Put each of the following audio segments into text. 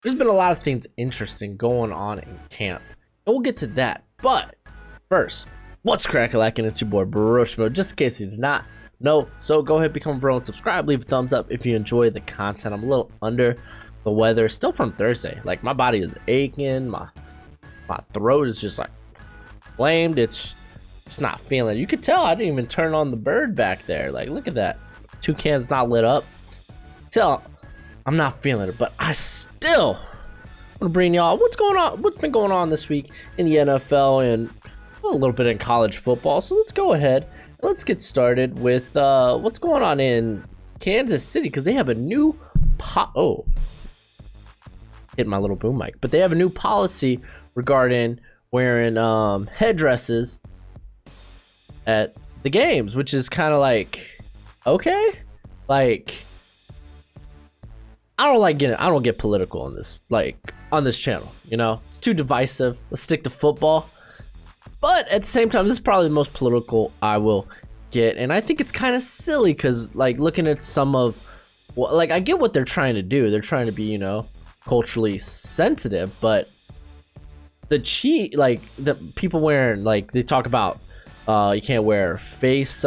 There's been a lot of things interesting going on in camp, and we'll get to that. But first, what's crackalacking? It's your boy Broshmo. Just in case you did not know, so go ahead, become a bro and subscribe. Leave a thumbs up if you enjoy the content. I'm a little under the weather, still from Thursday. Like, my body is aching, my throat is just like flamed. It's not feeling it. You could tell I didn't even turn on the bird back there. Like, look at that. Toucan's not lit up. Tell I'm not feeling it, but I still want to bring y'all what's going on, what's been going on this week in the NFL and a little bit in college football. So let's go ahead and let's get started with what's going on in Kansas City, because they have a new hit my little boom mic, but they have a new policy regarding wearing headdresses at the games, which is kind of like, okay, like, I don't get political on this, like, on this channel, you know, it's too divisive. Let's stick to football. But at the same time, this is probably the most political I will get, and I think it's kind of silly because, like, looking at some of, well, like, I get what they're trying to do. They're trying to be, you know, culturally sensitive, but the people wearing, like, they talk about you can't wear face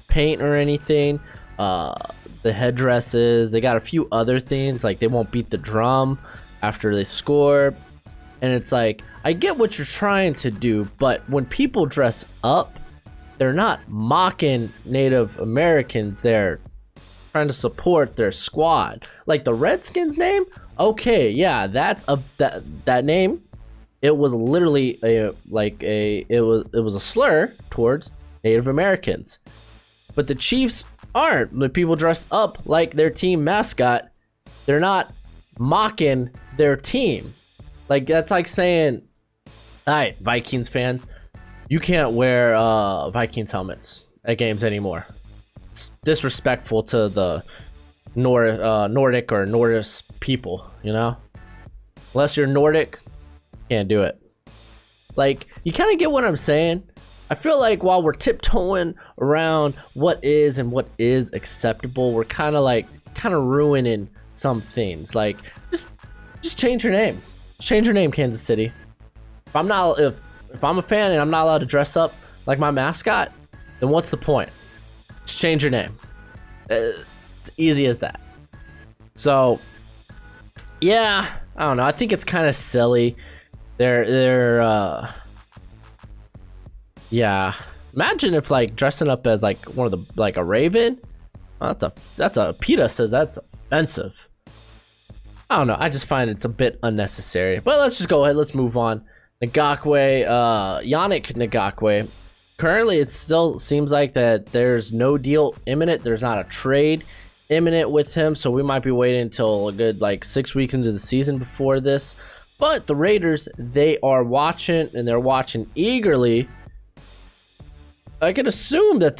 paint or anything, the headdresses, they got a few other things, like they won't beat the drum after they score. And it's like, I get what you're trying to do, but when people dress up, they're not mocking Native Americans, they're trying to support their squad. Like the Redskins name, okay, yeah, that's that name, it was literally it was a slur towards Native Americans. But the Chiefs aren't. When people dress up like their team mascot, they're not mocking their team. Like, that's like saying, all right, Vikings fans, you can't wear Vikings helmets at games anymore. It's disrespectful to the Nordic or Nordic people, you know? Unless you're Nordic, can't do it. Like, you kind of get what I'm saying? I feel like while we're tiptoeing around what is and what is acceptable, we're kind of ruining some things. Like, just change your name. Change your name, Kansas City. If I'm a fan and I'm not allowed to dress up like my mascot, then what's the point? Just change your name. It's easy as that. So, yeah, I don't know. I think it's kind of silly. Yeah, imagine if, like, dressing up as, like, one of the, like, a raven. Well, that's a PETA says that's offensive. I don't know. I just find it's a bit unnecessary. But let's just go ahead. Let's move on. Ngakoue, Yannick Nagakway. Currently, it still seems like that there's no deal imminent. There's not a trade imminent with him, so we might be waiting until a good, like, 6 weeks into the season before this. But the Raiders, they are watching, and they're watching eagerly. I can assume that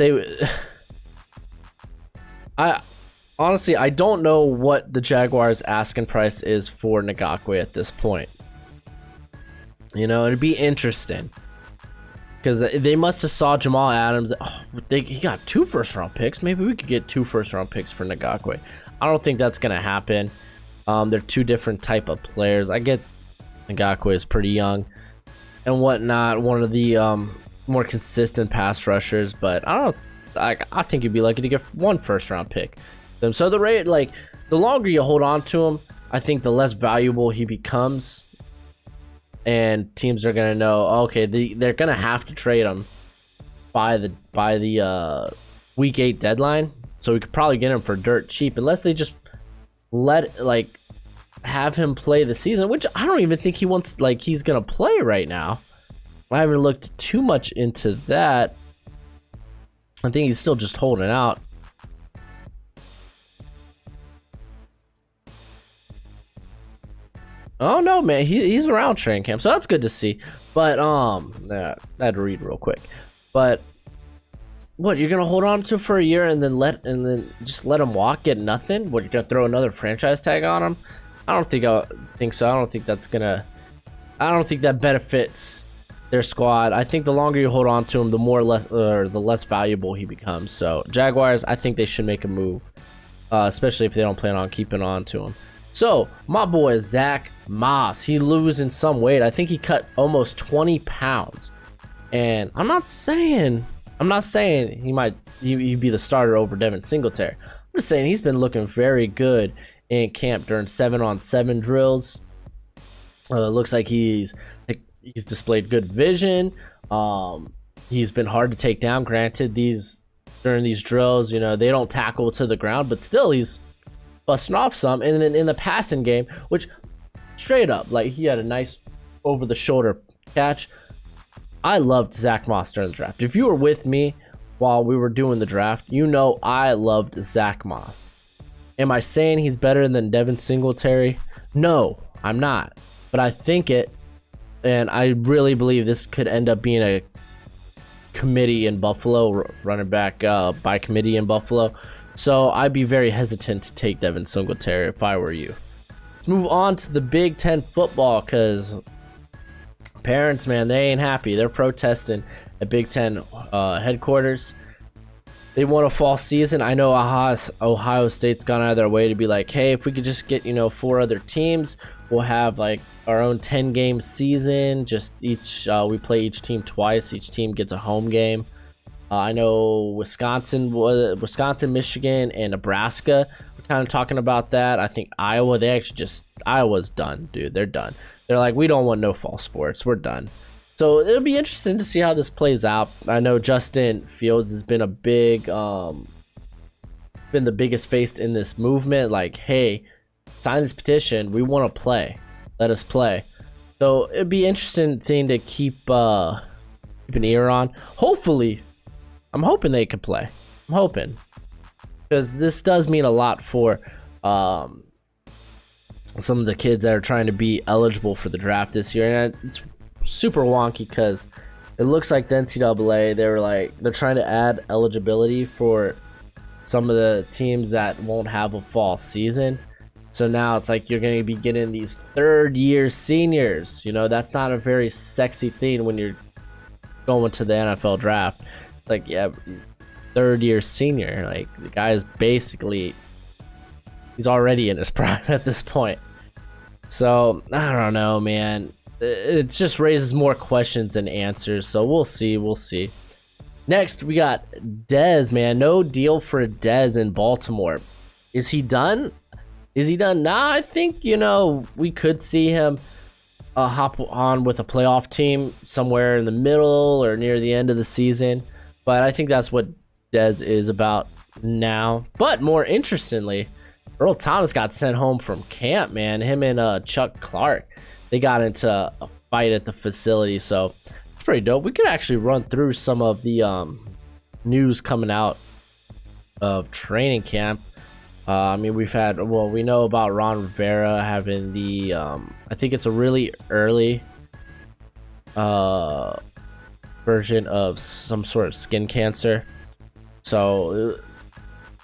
I don't know what the Jaguars' asking price is for Ngakoue at this point. You know, it'd be interesting because they must have saw Jamal Adams. Oh, he got 2 first-round picks. Maybe we could get 2 first-round picks for Ngakoue. I don't think that's gonna happen. They're 2 different type of players. I get Ngakoue is pretty young and whatnot. One of the more consistent pass rushers, but I think you'd be lucky to get 1 first-round pick. So the rate, like, the longer you hold on to him, I think the less valuable he becomes, and teams are gonna know, okay, they're gonna have to trade him by the week 8 deadline. So we could probably get him for dirt cheap, unless they just have him play the season, which I don't even think he wants. Like, he's gonna play right now. I haven't looked too much into that. I think he's still just holding out. Oh no, man, he's around training camp, so that's good to see. But I had to read real quick. But what, you're gonna hold on to for a year and then just let him walk, get nothing? What, you're gonna throw another franchise tag on him? I don't think so. I don't think that benefits their squad. I think the longer you hold on to him, the less valuable he becomes. So Jaguars, I think they should make a move, especially if they don't plan on keeping on to him. So my boy Zach Moss, he losing some weight. I think he cut almost 20 pounds. And I'm not saying he'd be the starter over Devin Singletary. I'm just saying he's been looking very good in camp during 7-on-7 drills. Looks like he's displayed good vision. He's been hard to take down. Granted, during these drills, you know, they don't tackle to the ground, but still he's busting off some. And then in the passing game, which straight up, like, he had a nice over the shoulder catch. I loved Zach Moss during the draft. If you were with me while we were doing the draft, you know I loved Zach Moss. Am I saying he's better than Devin Singletary? No, I'm not. But I think it, and I really believe this could end up being a committee in Buffalo, running back by committee in Buffalo. So I'd be very hesitant to take Devin Singletary if I were you. Let's move on to the Big Ten football, because parents, man, they ain't happy. They're protesting at Big Ten headquarters. They want a fall season. I know Ohio State's gone out of their way to be like, hey, if we could just get, 4 other teams, we'll have like our own 10-game season. Just we play each team twice. Each team gets a home game. I know Wisconsin, Michigan, and Nebraska were kind of talking about that. I think Iowa, Iowa's done, dude. They're done. They're like, we don't want no fall sports. We're done. So it'll be interesting to see how this plays out. I know Justin Fields has been been the biggest face in this movement. Like, hey, sign this petition. We want to play. Let us play. So it'd be an interesting thing to keep an ear on. Hopefully, I'm hoping they could play. I'm hoping, because this does mean a lot for some of the kids that are trying to be eligible for the draft this year. And it's super wonky because it looks like the NCAA, they're trying to add eligibility for some of the teams that won't have a fall season. So now it's like you're going to be getting these third-year seniors. That's not a very sexy thing when you're going to the NFL draft. Like, yeah, third-year senior. Like, the guy is basically, he's already in his prime at this point. So, I don't know, man. It just raises more questions than answers. So, we'll see. Next, we got Dez, man. No deal for Dez in Baltimore. Is he done? Nah, I think, we could see him hop on with a playoff team somewhere in the middle or near the end of the season. But I think that's what Dez is about now. But more interestingly, Earl Thomas got sent home from camp, man. Him and Chuck Clark, they got into a fight at the facility. So it's pretty dope. We could actually run through some of the news coming out of training camp. We know about Ron Rivera having the, I think it's a really early version of some sort of skin cancer. So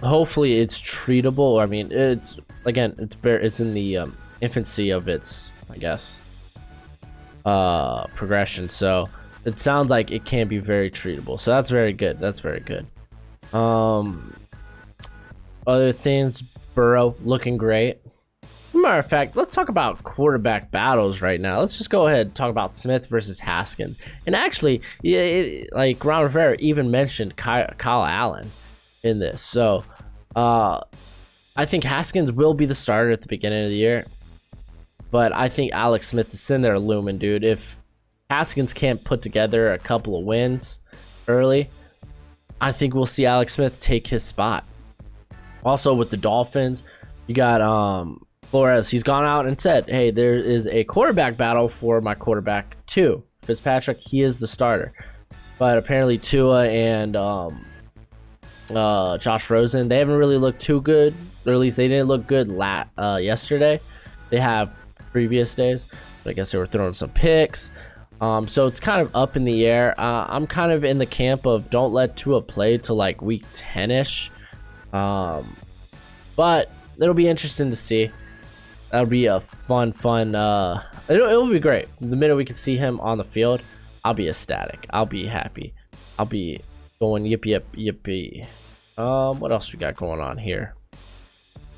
hopefully it's treatable. I mean, it's in the infancy of its, I guess, progression. So it sounds like it can be very treatable. So that's very good. Other things, Burrow looking great. Matter of fact, let's talk about quarterback battles right now. Let's just go ahead and talk about Smith versus Haskins. And actually, like Ron Rivera even mentioned Kyle Allen in this. So I think Haskins will be the starter at the beginning of the year. But I think Alex Smith is in there looming, dude. If Haskins can't put together a couple of wins early, I think we'll see Alex Smith take his spot. Also with the Dolphins, you got Flores. He's gone out and said, hey, there is a quarterback battle for my quarterback 2. Fitzpatrick, he is the starter. But apparently Tua and Josh Rosen, they haven't really looked too good. Or at least they didn't look good yesterday. They have previous days. But I guess they were throwing some picks. So it's kind of up in the air. I'm kind of in the camp of don't let Tua play till like week 10-ish. But it'll be interesting to see. That'll be a fun. It'll be great. The minute we can see him on the field, I'll be ecstatic. I'll be happy. I'll be going yippee. What else we got going on here?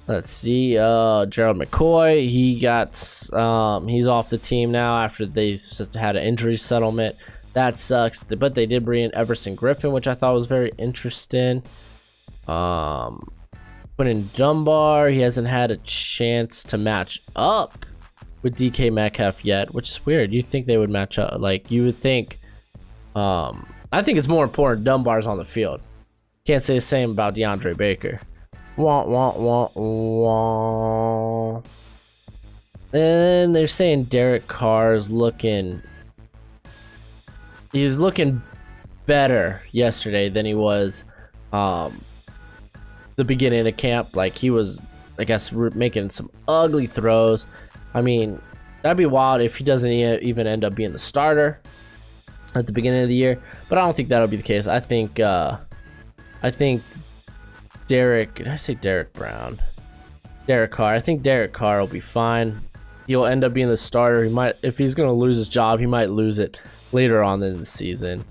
Let's see. Gerald Mccoy, he's off the team now after they had an injury settlement. That sucks. But they did bring in Everson Griffin, which I thought was very interesting. Put in Dunbar. He hasn't had a chance to match up with DK Metcalf yet, which is weird. You think they would match up? Like, you would think. I think it's more important Dunbar's on the field. Can't say the same about DeAndre Baker. Wah, wah, wah, wah. And they're saying Derek Carr is looking. He was looking better yesterday than he was the beginning of camp. Like, he was, I guess, making some ugly throws. I mean, that'd be wild if he doesn't even end up being the starter at the beginning of the year. But I don't think that'll be the case. I think Derek, did I say Derek Brown? Derek Carr. I think Derek Carr will be fine. He'll end up being the starter. He might, if he's gonna lose his job, he might lose it later on in the season.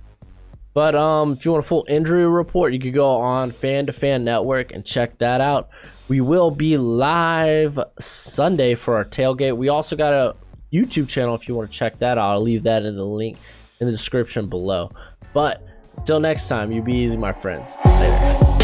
But if you want a full injury report, you could go on Fan to Fan Network and check that out. We will be live Sunday for our tailgate. We also got a YouTube channel if you want to check that out. I'll leave that in the link in the description below. But until next time, you be easy, my friends. Later.